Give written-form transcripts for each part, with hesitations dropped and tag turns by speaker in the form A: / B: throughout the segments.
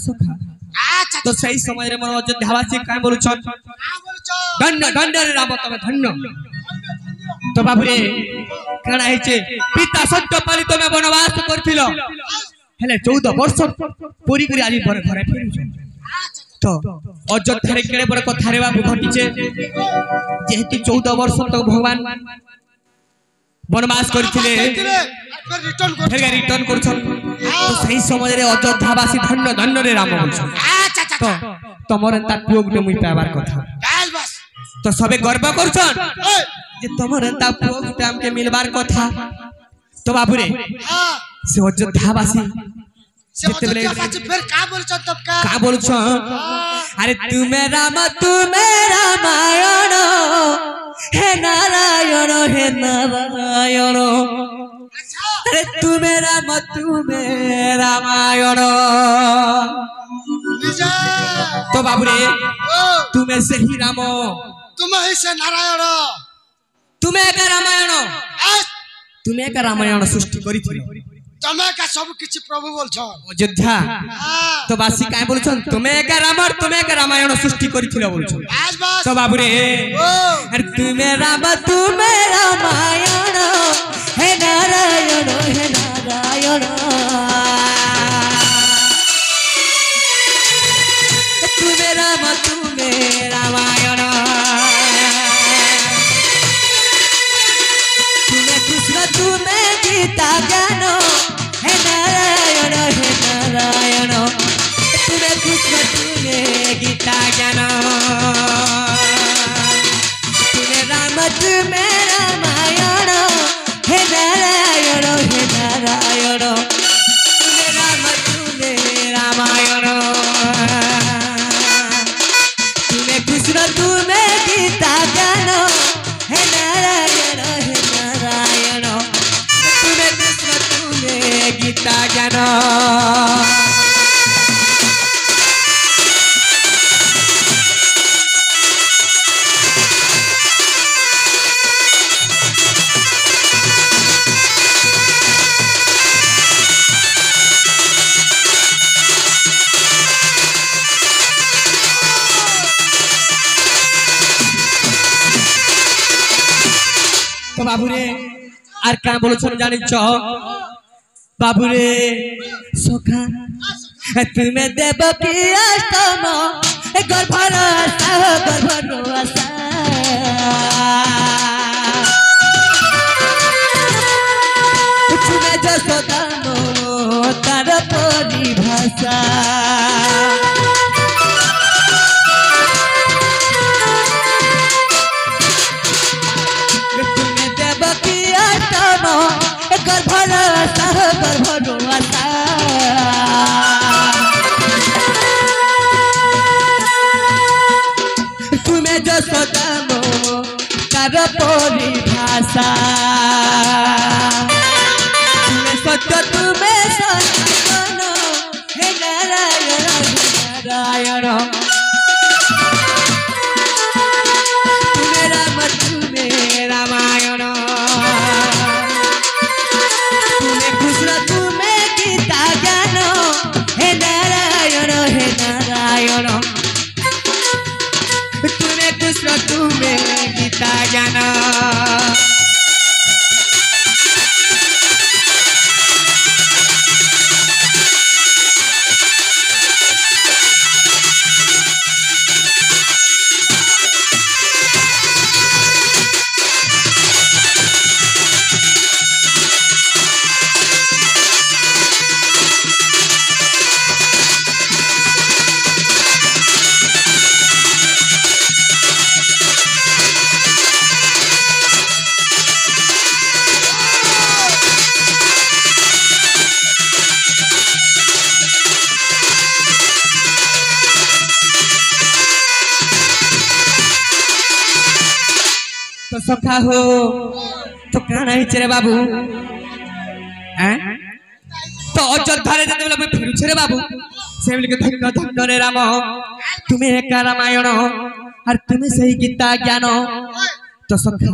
A: सखा तो सही समय रे मन अयोध्यावासी काय बोलुछन धन्य धन्य रे राम तमे धन्य तो बाबू रे कणा हेचे पिता सत्यपाली तमे वनवास करथिलो हेले 14 वर्ष पूरी करी आली घर घरे फेरुछ तो अयोध्या रे केड़े बड़ कथा रे बाबू घटिचे जेहेतु 14 वर्ष तक भगवान वनवास करथिले रिटर्न करछन तो सही समय रे अयोध्यावासी धन्य धन्य रे राम बोलछन तो तमर ता पुओ गुटे मुई पाबार कथा तो सबे गर्व करछन जे तमर ता पुओ गुटे हमके मिलबार कथा तो बाबू रे से अयोध्यावासी जेतेबेले
B: फिर का बोलछन तब
A: का बोलछन अरे तुम्हें रामायण हे नारायण अरे तुम्हें रामायण तो बाबू रे तुम्हें से ही राम
B: तुम्हें से नारायण
A: तुम्हें का रामायण सृष्टि करी
B: तमे का सब किछि प्रभु बोलछन
A: अयोध्या तो बासी काय बोलछन तुम्हें का रामायण सृष्टि करिथिलो बोलछन तो बाबू रे अरे तुम्हें रामायण हे नारायण तुम्हें रामायण तुम्हें कृष्ण तुम्हें गीता ज्ञान हे नारायण तुम्हें कृष्ण तुम्हें गीता ज्ञान तुम्हें राम तुम्हें रामायण हे नारायण तुम्हें राम तुम्हें रामायण तुम्हें कृष्ण तुम्हें गीता ज्ञान हे नारायण तुम्हें कृष्ण तुम्हें गीता ज्ञान तो बाबू रे आर क्या बोलो छन जानि छ बाबू रे सखा तुम्हें देव की अष्टम गर्भर आशा तुम्हें जसोदा तार परिभाषा तुम्हें जो सदामो तार परिभाषा तुम्हें सत्य तुम्हें सनातन हे नारायण तुम्हें राम तुम्हें रामायण तुम्हें कृष्ण तुम्हें गीता ज्ञान हे नारायण तुम्हें कृष्ण तुम्हें गीता ज्ञान तो सखा हो तो काना हिच रे बाबू हैं तो अयोध्या रे जते बेला फेरु छे रे बाबू से बोले धन्य धन्य रे राम तुम्हें का रामायण और तुम्हें सही गीता ज्ञान तो सखा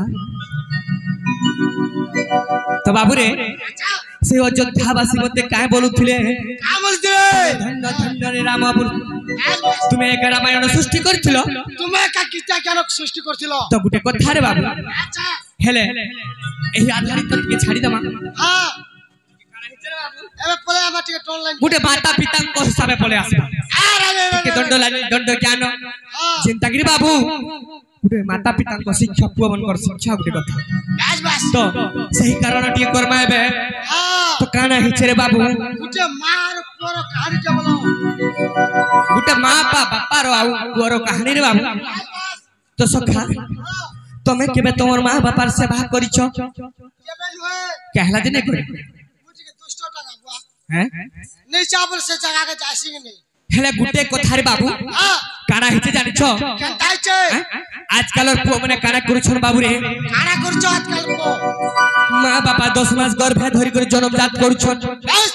A: तो बाबू रे से अयोध्यावासी मते काय बोलुथिले
B: का बोलथिले
A: ধন্য ধন্য রে রাম তুমি এক রামায়ণ সৃষ্টি করেছিল
B: তুমি একা গীতা কেন সৃষ্টি করছিল
A: তো গুটে কথা রে বাবু
B: আচ্ছা
A: হেলে এই আধারিত টিকে ছাড়ি দেমা
B: হ্যাঁ এবে পরে আমার টিকে টোন লাইন
A: গুটে মাতা পিতাঙ্ক হিসাবে বলে আসবা কে দণ্ড লাগি দণ্ড জ্ঞান চিন্তা করি বাবু গুটে মাতা পিতাঙ্ক শিক্ষা পুଅ ମାନଙ୍କର ଶିକ୍ଷା ଗୁଟେ କଥା
B: বাস বাস
A: তো সেই কারণ টিকে করমা ଏବେ
B: হ্যাঁ
A: তো কানা হিছে রে বাবু
B: গুটে মার পর কাহিনীটা বলো
A: গুটে মা বাপার ଆଉ ପୁଅର କାହାଣୀ ରେ ବାବୁ তো সখা তুমি কেবে তোমার মা বাবার সেবা করিছ
B: কেবে নয়
A: कहला দিনে করে
B: মুটিকে 200 টাকা বুয়া
A: হ্যাঁ
B: নেই চাবল সে জায়গাকে যাইছি কি নেই
A: হেলে গুটে কথা রে বাবু
B: হ্যাঁ
A: কানা হিছে জানিছ
B: কেনতাইছে
A: আজকালর পুଅ মানে কানা করছন বাবু রে
B: কানা করছ আজকাল কো
A: মা বাবা 10 মাস গর্ভে ধরি করে জন্মজাত করছন
B: বাস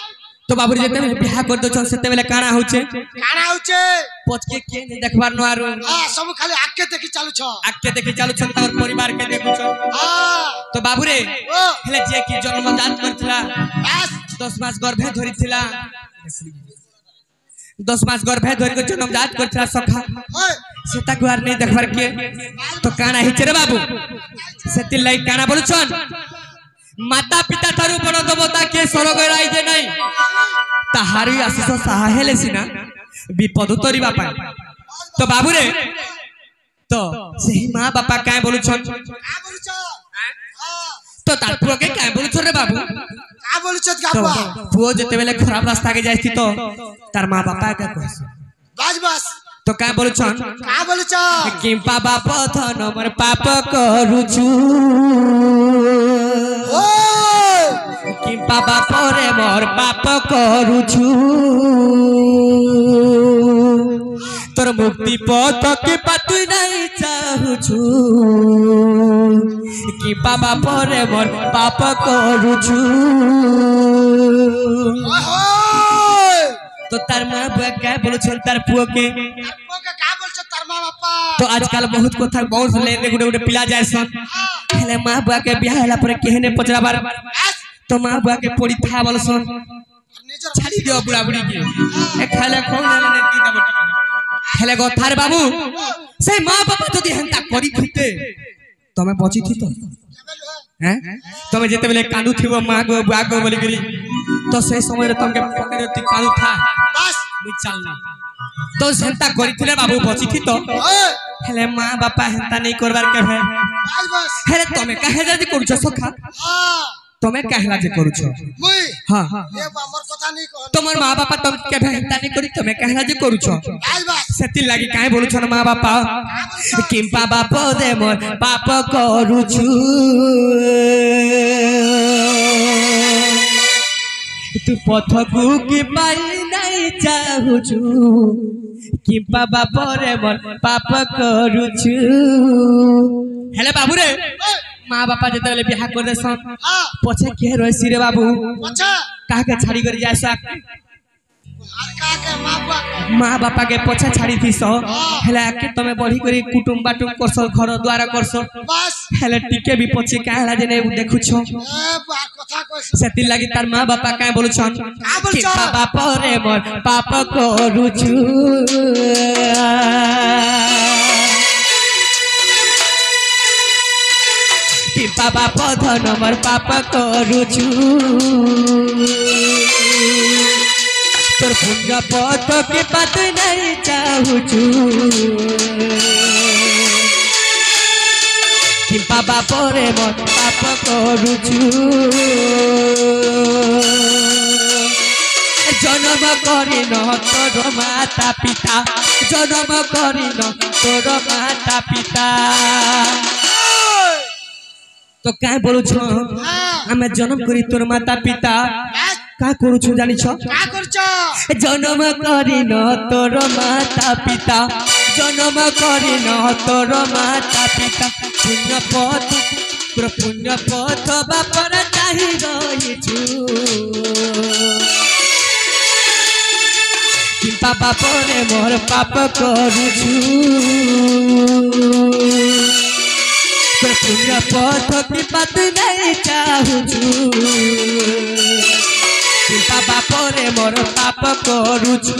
A: তো বাবু যেতে বিবাহ করে দছন সেতে বেলে কানা হচ্ছে
B: কানা হচ্ছে
A: পচকে কে নি দেখবার ন আরু
B: হ্যাঁ সব খালি আকে দেখি চালুছ
A: আকে দেখি চালুছন তার পরিবার কে দেখুছন
B: হ্যাঁ
A: তো বাবু রে
B: ও
A: হেলে যে কি জন্মজাত করছিলা
B: বাস
A: 10 মাস গর্ভে ধরিছিলা 10 মাস গর্ভে ধরি করে জন্মজাত করছিলা সখা
B: ওই
A: সেটা গুয়ার নেই দেখবার কে তো কানা হিছে রে বাবু সেতি লাই কানা বলছন মাতা পিতা ঠারু বড় দেবতা কে স্বর্গে রাইজে নাই তাহারই আশিস সাহা হেলে সিনা বিপদ তরিবা পায় তো বাবু রে তো সেই মা বাপা কায় বলছন
B: কা বলছ হ্যাঁ
A: তো তার পুরকে কায় বলছন রে বাবু
B: কা বলছ
A: তো
B: গাবা
A: পুও যেতে বেলে খারাপ রাস্তাকে যাইছি তো তার মা বাপা কা কইছে
B: বাস বাস
A: তো কায় বলছন
B: কা বলছ
A: কি বাবা পথন মোর পাপ করুছু
B: ওই
A: কি বাবা পরে মোর পাপ করুছু তোর মুক্তি পথ কে পাতুই নাই চাহুছু কি বাবা পরে মোর পাপ করুছু
B: ওই
A: তো তার মা বুয়া কে বলছন তার পুওকে
B: আর পোকে কা বলছ তার মা বাবা
A: তো আজকাল বহুত কথা বহুত লে গুড়ে গুড়ে পিলা যায়ছন হেলে মা বুয়া কে বিয়া হেলা পরে কেহনে পচরাবার
B: বাস
A: তো মা বুয়া के पड़ी था बोलसन
B: নিজের
A: छाड़ी दियो बुढ़ा बुढ़ी के ए खाले खोन ने दी दब हेले गो थार बाबू से मां बाबा जदी हंता करी थिते तमे बची थी तो
B: কেবে লয়
A: हैं तमे जेते बेले कांदू थिबो मां गो बुआ गो बोली करी तो से समय रे तमके पकड़े ती कांदू था
B: বাস
A: मुई चलना तो हंता करी थिले बाबू बची थी तो
B: ওই
A: हेले मां बापा हंता नहीं करबार के है
B: বাস বাস
A: हेले तमे काहे जदी करछो सखा
B: হ্যাঁ
A: तमे काहेला जे करछो
B: মুই
A: हां
B: এ আমার কথা নেই কহ
A: তোমার মা বাপা তুমি কেবে হেন্তা নি করি তুমি কাহলা যে করুছ
B: বাস বাস
A: সেতি লাগি কাই বলছ না মা বাপা কিম্পা বাপ দে মোর পাপ করুছু তু পথকু কি পাই নাই চাহুছু কিম্পা বাপ রে মোর পাপ করুছু হেলে বাবু রে মা বাপা যেতে বেলে বিয়া করে দেছন
B: হ্যাঁ
A: পছে কে রইছি রে বাবু
B: আচ্ছা
A: কাকে ছাড়ি করে যাইছ
B: আর কাকে মা বাবা
A: माँ बापा के पछा छाड़ी थी सो हेला के तमे बढ़ी करी कुटुंब बाटुम करसो घर द्वार करसो
B: বাস
A: हेले टिके भी पछे काहला जने देखुछो
B: এ বা কথা কইছ
A: सेति लागि तार माँ बापा काय बोलछन
B: का बोलछन?
A: कि बाप रे मोर पाप करूछु कि बाबा पधन मोर पाप करूछु तोर पुण्य पथ के बात नहीं चाहुछु कि बाबा परे मोर पाप करूछु जन्म करिन तोर माता पिता जन्म करिन तोर माता पिता तो क्या बोलू आमे जन्म करी तोर माता पिता का करू जानी छ
B: का करछ
A: जन्म करिन तोर माता पिता जन्म करिन तोर माता पिता पुण्य पथ तोर पुण्य पथ बापर चाहि रहिछु कि पापा परे मोर पाप करूछु तोर पुण्य पथ की बात नहीं चाहुछु বাবা পরে মোর পাপ করুছু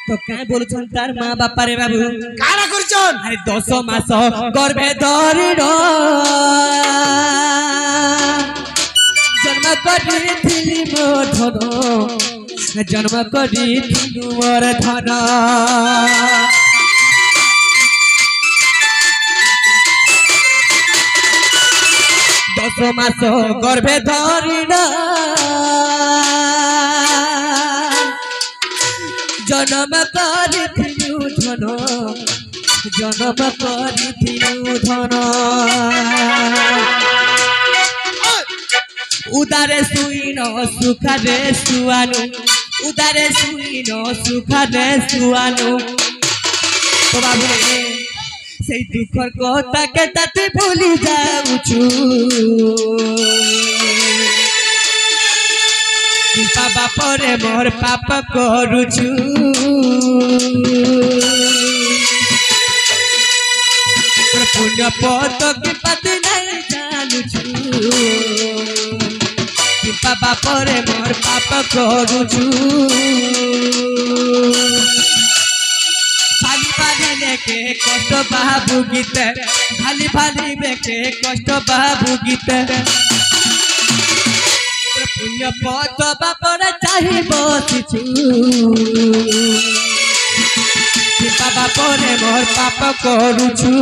A: তো কাই বলছন তার মা বাপা রে বাবু
B: কারা করছন
A: আরে 10 মাস গর্ভে ধরিল জন্ম করিଥିଲି মো ধন জন্ম করিଥିଲି মোর ধন 10 মাস গর্ভে ধরিল জন্ম করিଥିଲୁ ধন জন্ম করিଥିଲୁ ধন উদারে শুইন সুখারে শুয়ানু উদারে শুইন সুখারে শুয়ানু তো বাবু সেই দুঃখর কথাকে তাতে ভুলি যাউছু বাবা পরে মোর পাপ করুছু পুণ্য পদ কি পাতে নাই জানুছু বাবা পরে মোর পাপ করুছু ভালি ভালি লেখে কষ্ট বাবু গীতে ভালি ভালি লেখে কষ্ট বাবু গীতে পুণ্য পদ বাপরে চাহি বসিছু বাবা পরে মোর পাপ করুছু